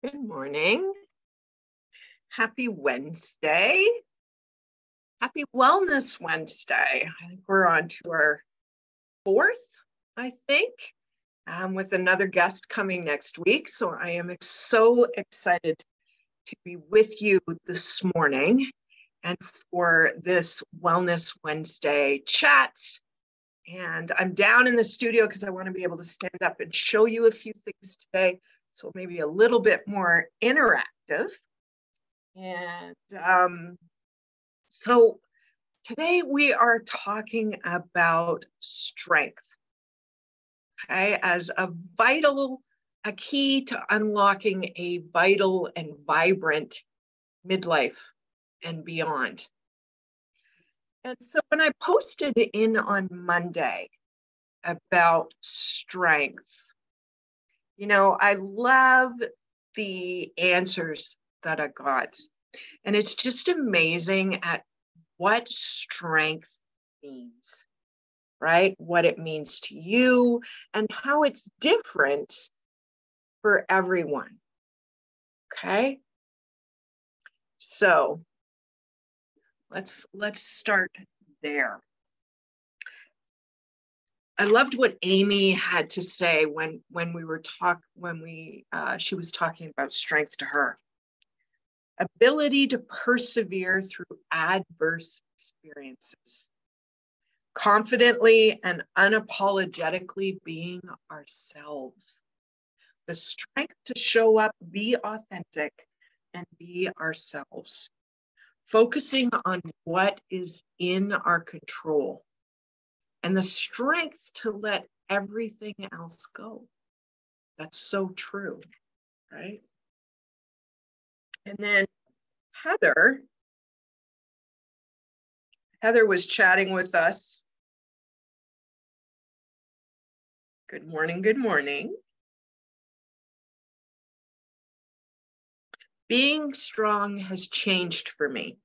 Good morning. Happy Wednesday. Happy Wellness Wednesday. I think we're on to our fourth, with another guest coming next week. So I am so excited to be with you this morning and for this Wellness Wednesday chats. And I'm down in the studio because I want to be able to stand up and show you a few things today. So maybe a little bit more interactive. And so today we are talking about strength, okay, as a key to unlocking a vital and vibrant midlife and beyond. And so when I posted in on Monday about strength, I love the answers that I got. And it's just amazing at what strength means, right? What it means to you and how it's different for everyone. Okay. So let's start there. I loved what Amy had to say when she was talking about strength to her. Ability to persevere through adverse experiences. Confidently and unapologetically being ourselves. The strength to show up, be authentic, and be ourselves. Focusing on what is in our control. And the strength to let everything else go. That's so true, right? And then Heather was chatting with us. Good morning, good morning. Being strong has changed for me.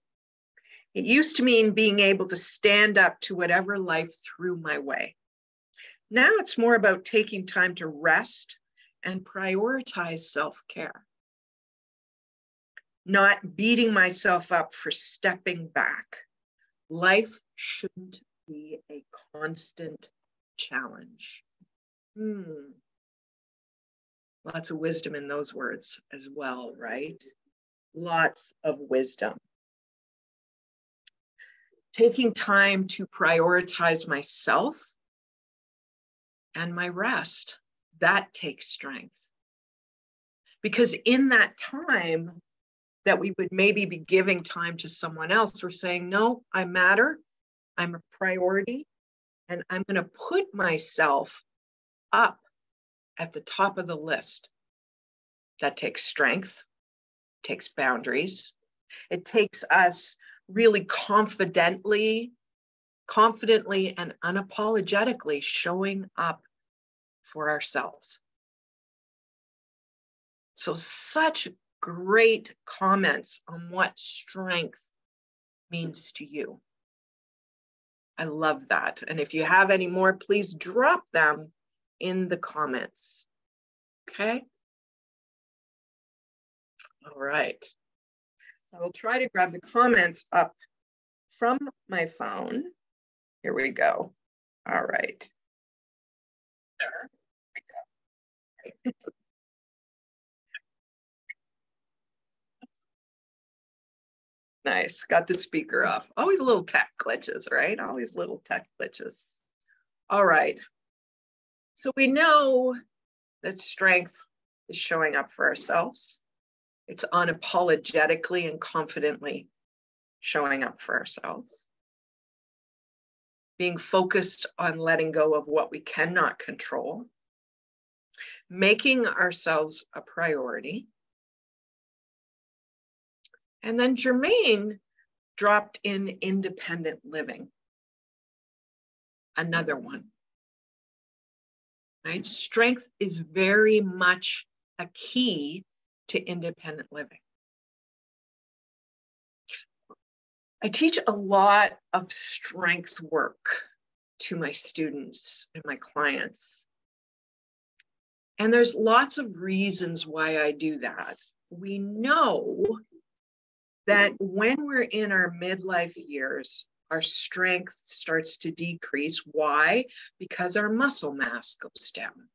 It used to mean being able to stand up to whatever life threw my way. Now it's more about taking time to rest and prioritize self-care. Not beating myself up for stepping back. Life shouldn't be a constant challenge. Lots of wisdom in those words as well, right? Lots of wisdom. Taking time to prioritize myself and my rest, that takes strength. Because in that time that we would maybe be giving time to someone else, we're saying, no, I matter, I'm a priority, and I'm going to put myself up at the top of the list. That takes strength, takes boundaries. It takes us really confidently and unapologetically showing up for ourselves. So such great comments on what strength means to you. I love that. And if you have any more, please drop them in the comments. Okay. All right. I will try to grab the comments up from my phone. Here we go. All right. There we go. Nice. Got the speaker off. Always little tech glitches, right? Always little tech glitches. All right. So we know that strength is showing up for ourselves. It's unapologetically and confidently showing up for ourselves. Being focused on letting go of what we cannot control. Making ourselves a priority. And then Jermaine dropped in independent living. Another one. Right? Strength is very much a key to independent living. I teach a lot of strength work to my students and my clients. And there's lots of reasons why I do that. We know that when we're in our midlife years, our strength starts to decrease. Why? Because our muscle mass goes down.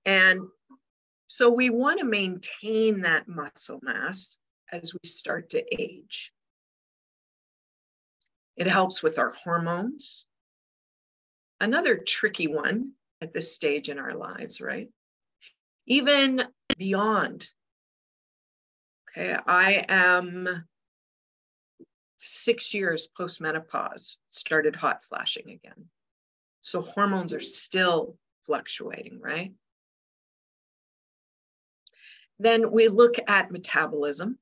And so we want to maintain that muscle mass as we start to age. It helps with our hormones. Another tricky one at this stage in our lives, right? Even beyond. Okay, I am 6 years post-menopause, started hot flashing again. So hormones are still fluctuating, right? Then we look at metabolism,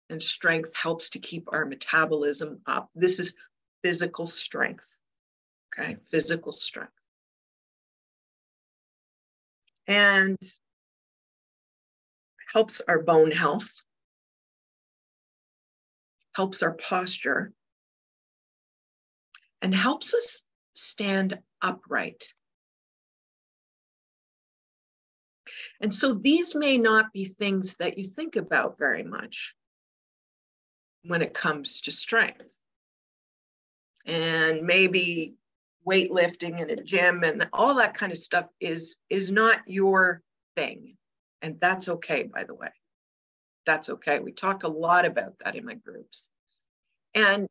and strength helps to keep our metabolism up. This is physical strength, okay? Physical strength. And helps our bone health, helps our posture, and helps us stand upright. And so these may not be things that you think about very much when it comes to strength. And maybe weightlifting in a gym and all that kind of stuff is not your thing. And that's okay, by the way. That's okay. We talk a lot about that in my groups. And,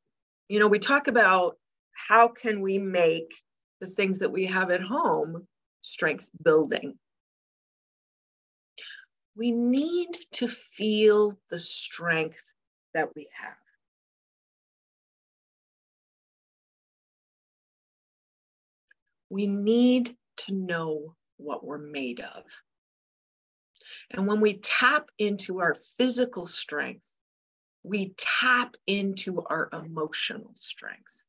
you know, we talk about how can we make the things that we have at home strength building. We need to feel the strength that we have. We need to know what we're made of. And when we tap into our physical strength, we tap into our emotional strength,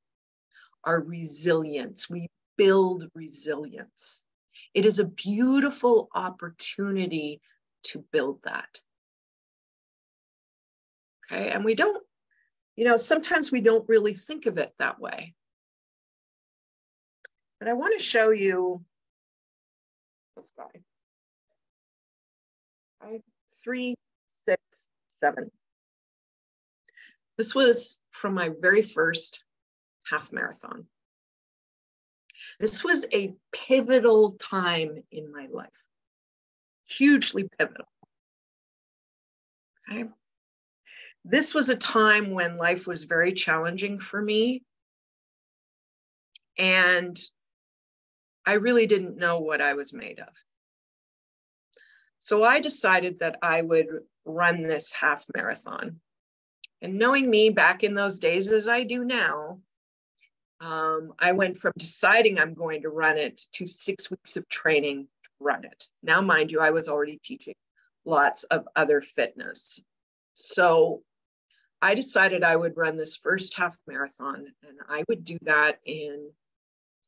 our resilience. We build resilience. It is a beautiful opportunity to build that. Okay, and we don't, you know, sometimes we don't really think of it that way. But I want to show you, let's go. 5, 3, 6, 7. This was from my very first half marathon. This was a pivotal time in my life, hugely pivotal. Okay. This was a time when life was very challenging for me. And I really didn't know what I was made of. So I decided that I would run this half marathon. And knowing me back in those days as I do now, I went from deciding I'm going to run it to 6 weeks of training to run it. Now, mind you, I was already teaching lots of other fitness. So I decided I would run this first half marathon, and I would do that in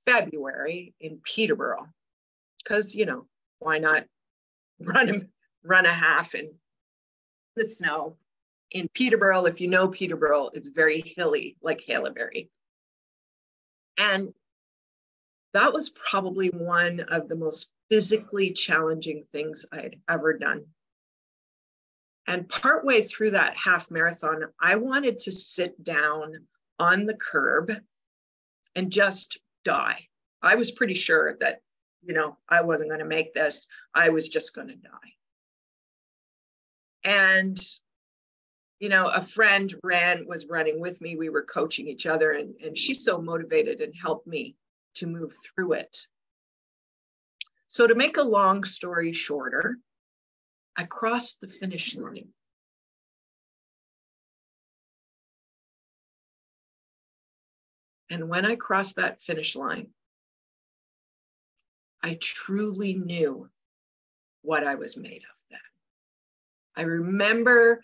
February in Peterborough, because, you know, why not run a half in the snow in Peterborough? If you know Peterborough, it's very hilly, like Haileybury. And that was probably one of the most physically challenging things I'd ever done. And partway through that half marathon, I wanted to sit down on the curb and just die. I was pretty sure that, you know, I wasn't going to make this. I was just going to die. And, you know, a friend was running with me. We were coaching each other, and she's so motivated and helped me to move through it. So to make a long story shorter, I crossed the finish line. And when I crossed that finish line, I truly knew what I was made of then. I remember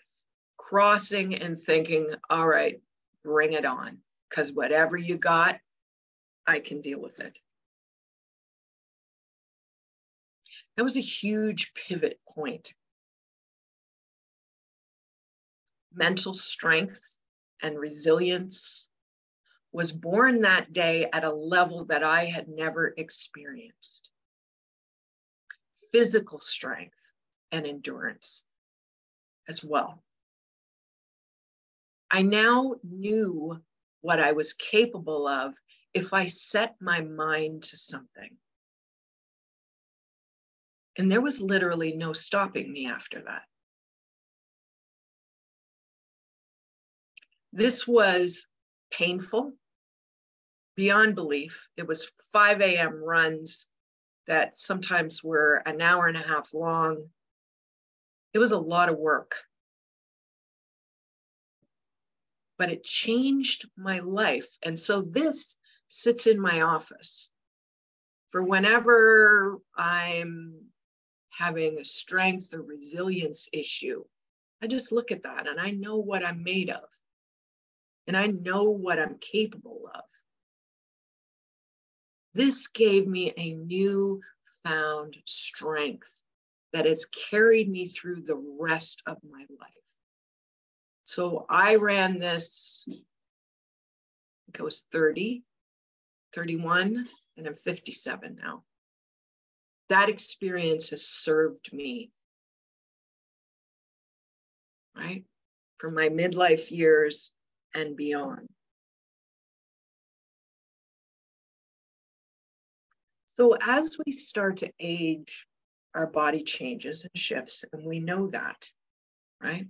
crossing and thinking, all right, bring it on, because whatever you got, I can deal with it. That was a huge pivot point. Mental strength and resilience was born that day at a level that I had never experienced. physical strength and endurance as well. I now knew what I was capable of if I set my mind to something. And there was literally no stopping me after that. This was painful beyond belief. It was 5 a.m. runs that sometimes were an hour and a half long. It was a lot of work. But it changed my life. And so this sits in my office for whenever I'm having a strength or resilience issue. I just look at that and I know what I'm made of. And I know what I'm capable of. This gave me a newfound strength that has carried me through the rest of my life. So I ran this, I think I was 30, 31, and I'm 57 now. That experience has served me, right? For my midlife years and beyond. So as we start to age, our body changes and shifts, and we know that, right?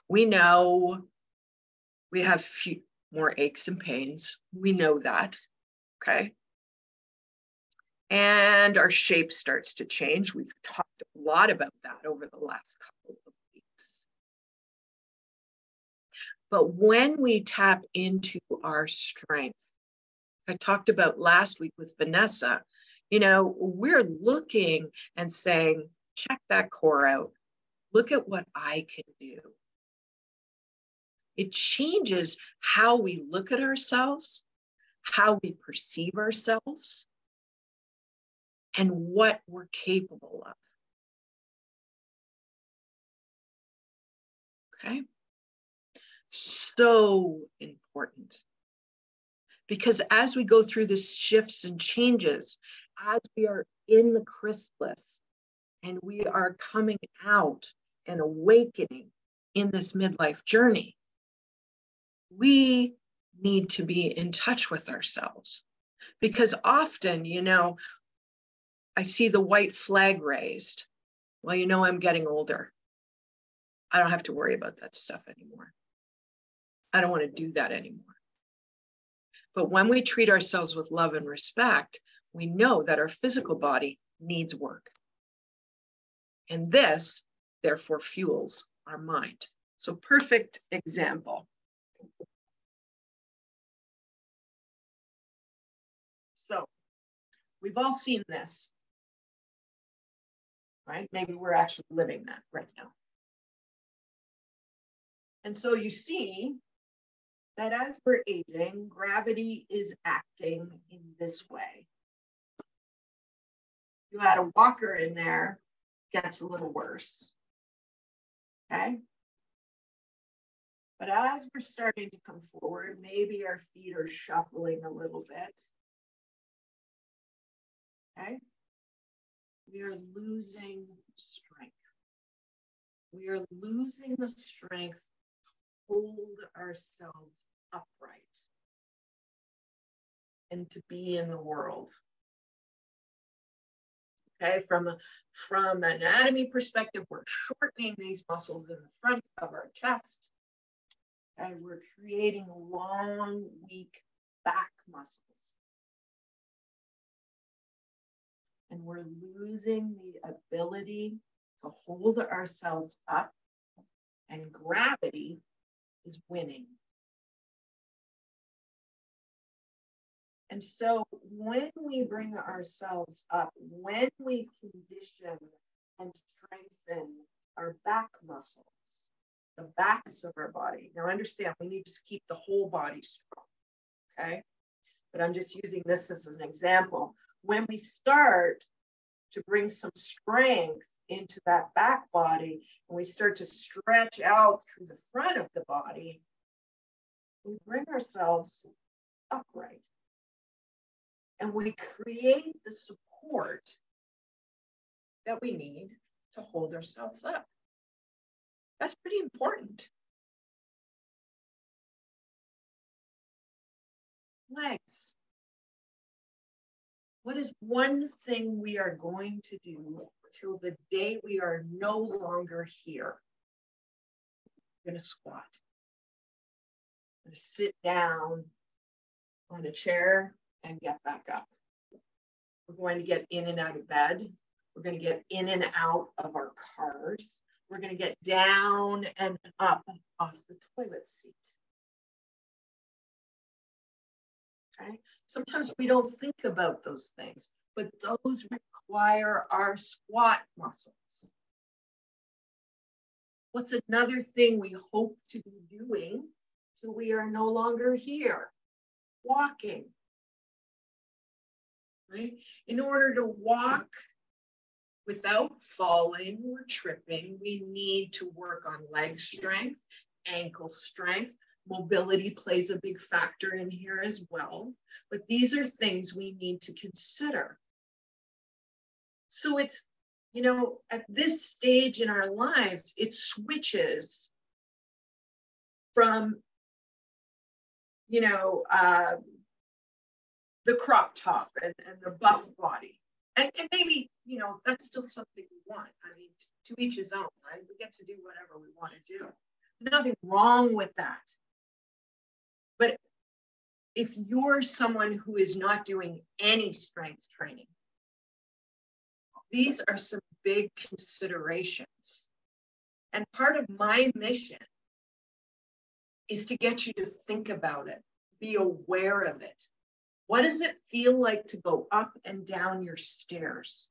We know we have more aches and pains. We know that, okay? And our shape starts to change. We've talked a lot about that over the last couple of weeks. But when we tap into our strength, I talked about last week with Vanessa, you know, we're looking and saying, check that core out. Look at what I can do. It changes how we look at ourselves, how we perceive ourselves, and what we're capable of. Okay? So important. Because as we go through the shifts and changes, as we are in the chrysalis and we are coming out and awakening in this midlife journey, we need to be in touch with ourselves. Because often, you know, I see the white flag raised. Well, you know, I'm getting older. I don't have to worry about that stuff anymore. I don't want to do that anymore. But when we treat ourselves with love and respect, we know that our physical body needs work. And this, therefore, fuels our mind. So perfect example. So we've all seen this, right? Maybe we're actually living that right now. And so you see that as we're aging, gravity is acting in this way. You add a walker in there, gets a little worse. Okay? But as we're starting to come forward, maybe our feet are shuffling a little bit. Okay? We are losing strength. We are losing the strength to hold ourselves upright and to be in the world. Okay, from an anatomy perspective, we're shortening these muscles in the front of our chest. And we're creating long, weak back muscles. And we're losing the ability to hold ourselves up, and gravity is winning. And so when we bring ourselves up, when we condition and strengthen our back muscles, the backs of our body. Now understand, we need to keep the whole body strong, okay? But I'm just using this as an example. When we start to bring some strength into that back body, and we start to stretch out through the front of the body, we bring ourselves upright. And we create the support that we need to hold ourselves up. That's pretty important. Legs. What is one thing we are going to do till the day we are no longer here? I'm going to squat. I'm going to sit down on a chair and get back up. We're going to get in and out of bed. We're going to get in and out of our cars. We're going to get down and up off the toilet seat. Okay? Sometimes we don't think about those things, but those require our squat muscles. What's another thing we hope to be doing till we are no longer here? Walking. Right? In order to walk without falling or tripping, we need to work on leg strength, ankle strength. Mobility plays a big factor in here as well. But these are things we need to consider. So it's, you know, at this stage in our lives, it switches from, you know, the crop top and the buff body. And maybe, you know, that's still something we want. I mean, to each his own, right? We get to do whatever we want to do. Nothing wrong with that. But if you're someone who is not doing any strength training, these are some big considerations. And part of my mission is to get you to think about it, be aware of it. What does it feel like to go up and down your stairs?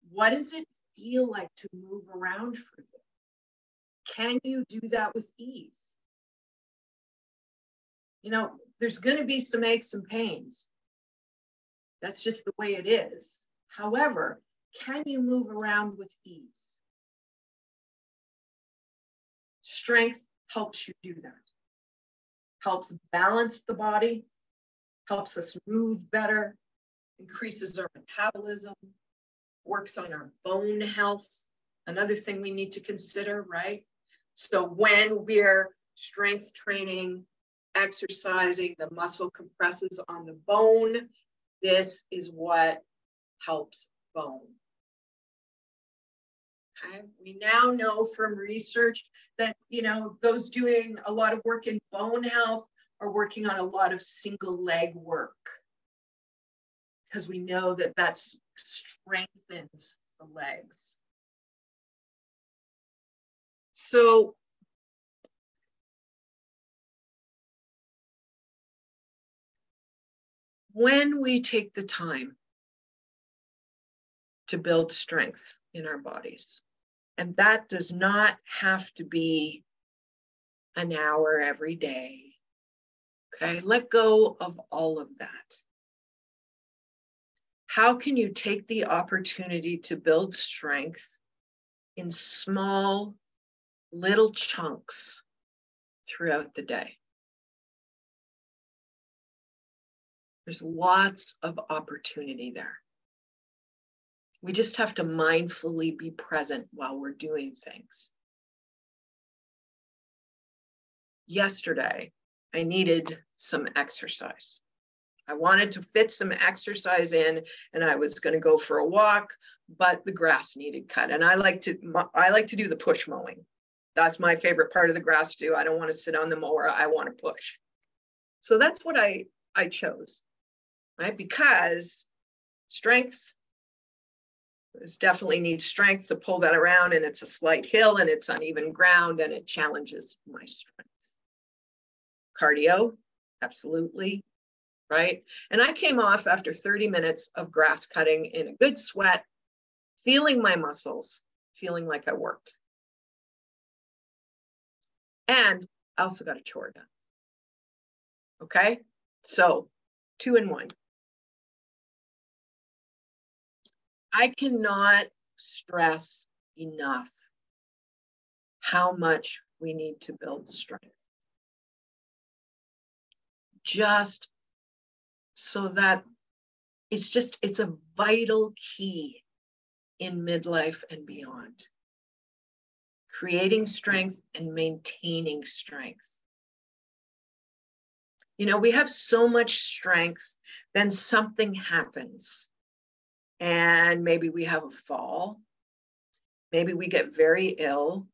What does it feel like to move around for you? Can you do that with ease? You know, there's going to be some aches and pains. That's just the way it is. However, can you move around with ease? Strength helps you do that. Helps balance the body, helps us move better, increases our metabolism, works on our bone health. Another thing we need to consider, right? So when we're strength training, exercising, the muscle compresses on the bone. This is what helps bone. Okay. We now know from research that, you know, those doing a lot of work in bone health are working on a lot of single leg work, because we know that that strengthens the legs. So when we take the time to build strength in our bodies, and that does not have to be an hour every day, okay? Let go of all of that. How can you take the opportunity to build strength in small, little chunks throughout the day? There's lots of opportunity there. We just have to mindfully be present while we're doing things. Yesterday, I needed some exercise. I wanted to fit some exercise in, and I was going to go for a walk, but the grass needed cut. And I like to do the push mowing. That's my favorite part of the grass to do. I don't want to sit on the mower. I want to push. So that's what I chose, right? Because strength definitely needs strength to pull that around, and it's a slight hill and it's uneven ground and it challenges my strength. Cardio, absolutely, right? And I came off after 30 minutes of grass cutting in a good sweat, feeling my muscles, feeling like I worked. And I also got a chore done. Okay, so 2 in 1. I cannot stress enough how much we need to build strength. Just so that it's a vital key in midlife and beyond. Creating strength and maintaining strength. You know, we have so much strength, then something happens. And maybe we have a fall. Maybe we get very ill.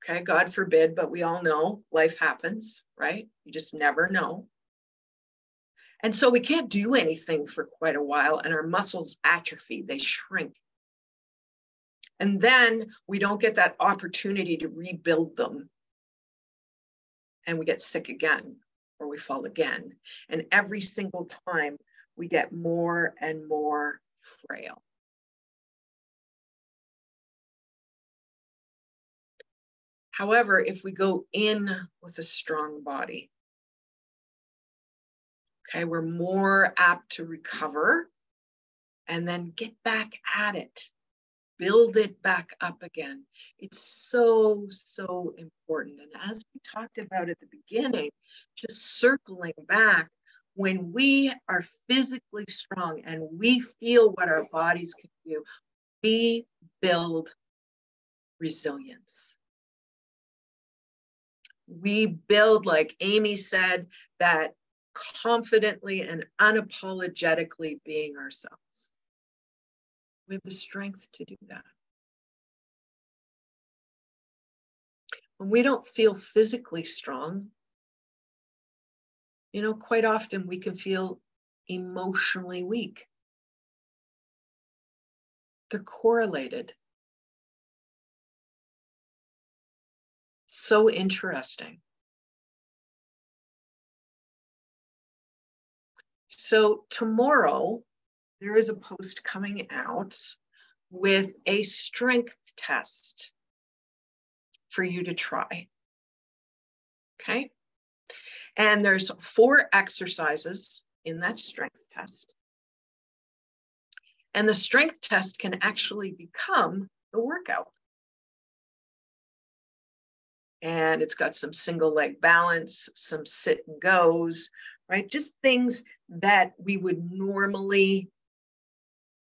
Okay, God forbid, but we all know life happens, right? You just never know. And so we can't do anything for quite a while, and our muscles atrophy, they shrink. And then we don't get that opportunity to rebuild them. And we get sick again, or we fall again. And every single time we get more and more frail. However, if we go in with a strong body, okay, we're more apt to recover and then get back at it, build it back up again. It's so, so important. And as we talked about at the beginning, just circling back, when we are physically strong and we feel what our bodies can do, we build resilience. We build, like Amy said, that confidently and unapologetically being ourselves. We have the strength to do that. When we don't feel physically strong, you know, quite often we can feel emotionally weak. They're correlated. So interesting. So tomorrow, there is a post coming out with a strength test for you to try. Okay? And there's 4 exercises in that strength test. And the strength test can actually become the workout. And it's got some single leg balance, some sit and goes, right? Just things that we would normally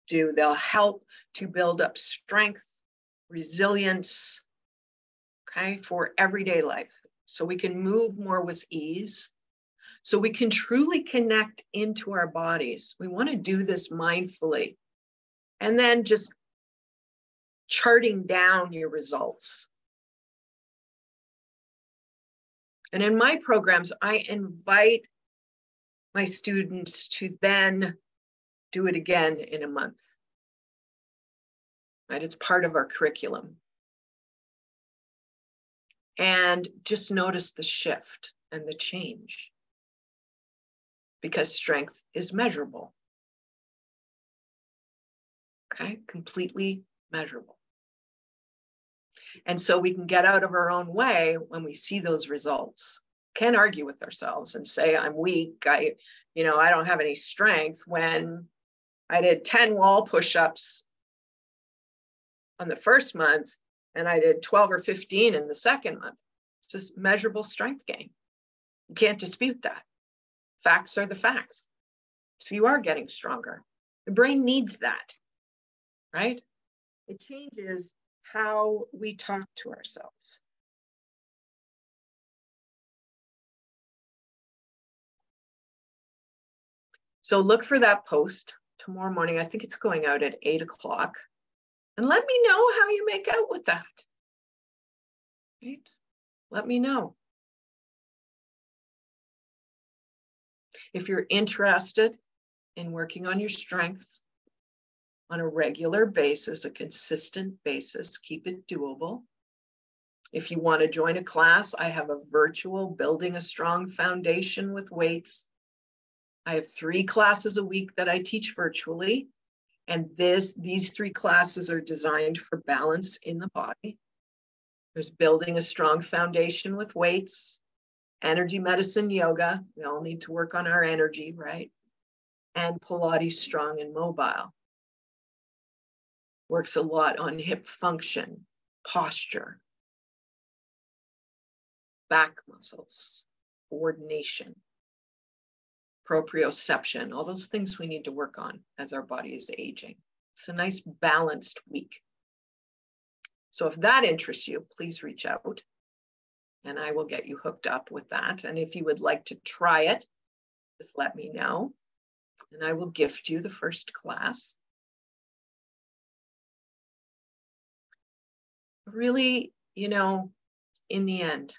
do. They'll help to build up strength, resilience, okay, for everyday life. So we can move more with ease. So we can truly connect into our bodies. We want to do this mindfully. And then just charting down your results. And in my programs, I invite my students to then do it again in a month. Right? It's part of our curriculum. And just notice the shift and the change, because strength is measurable. Okay, completely measurable. And so we can get out of our own way when we see those results. Can't argue with ourselves and say, I'm weak, I don't have any strength, when I did 10 wall push-ups on the first month and I did 12 or 15 in the second month. It's just measurable strength gain. You can't dispute that. Facts are the facts. So you are getting stronger. The brain needs that, right? It changes how we talk to ourselves. So look for that post tomorrow morning. I think it's going out at 8 o'clock. And let me know how you make out with that. Right? Let me know. If you're interested in working on your strengths on a regular basis, a consistent basis, keep it doable. If you want to join a class, I have a virtual Building a Strong Foundation with Weights. I have 3 classes a week that I teach virtually. And these 3 classes are designed for balance in the body. There's Building a Strong Foundation with Weights, Energy Medicine Yoga. We all need to work on our energy, right? And Pilates Strong and Mobile. Works a lot on hip function, posture, back muscles, coordination, proprioception, all those things we need to work on as our body is aging. It's a nice balanced week. So if that interests you, please reach out and I will get you hooked up with that. And if you would like to try it, just let me know and I will gift you the first class. Really, you know, in the end,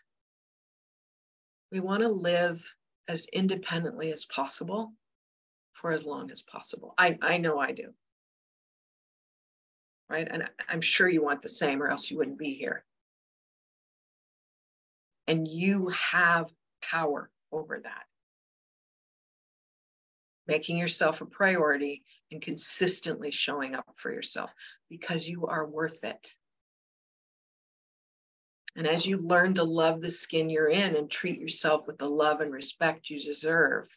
we want to live as independently as possible for as long as possible. I know I do. Right? And I'm sure you want the same or else you wouldn't be here. And you have power over that. Making yourself a priority and consistently showing up for yourself because you are worth it. And as you learn to love the skin you're in and treat yourself with the love and respect you deserve,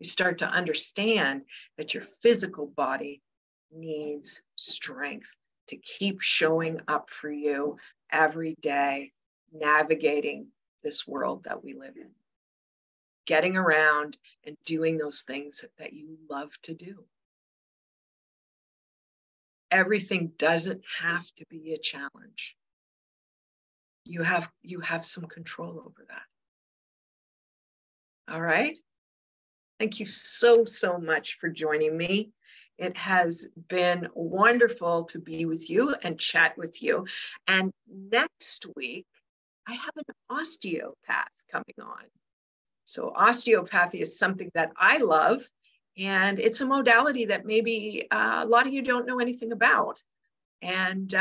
you start to understand that your physical body needs strength to keep showing up for you every day, navigating this world that we live in, getting around and doing those things that you love to do. Everything doesn't have to be a challenge. You have some control over that. All right. Thank you so much for joining me. It has been wonderful to be with you and chat with you. And next week, I have an osteopath coming on. So osteopathy is something that I love, and it's a modality that maybe a lot of you don't know anything about. And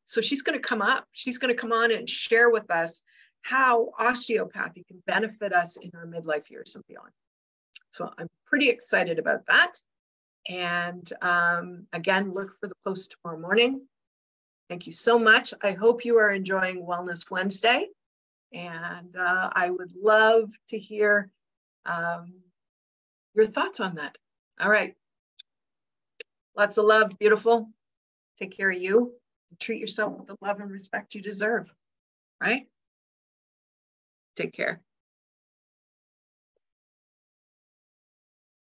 so she's going to come up. She's going to come on and share with us how osteopathy can benefit us in our midlife years and beyond. So I'm pretty excited about that. And again, look for the post tomorrow morning. Thank you so much. I hope you are enjoying Wellness Wednesday. And I would love to hear your thoughts on that. All right. Lots of love, beautiful. Take care of you. Treat yourself with the love and respect you deserve, right? Take care.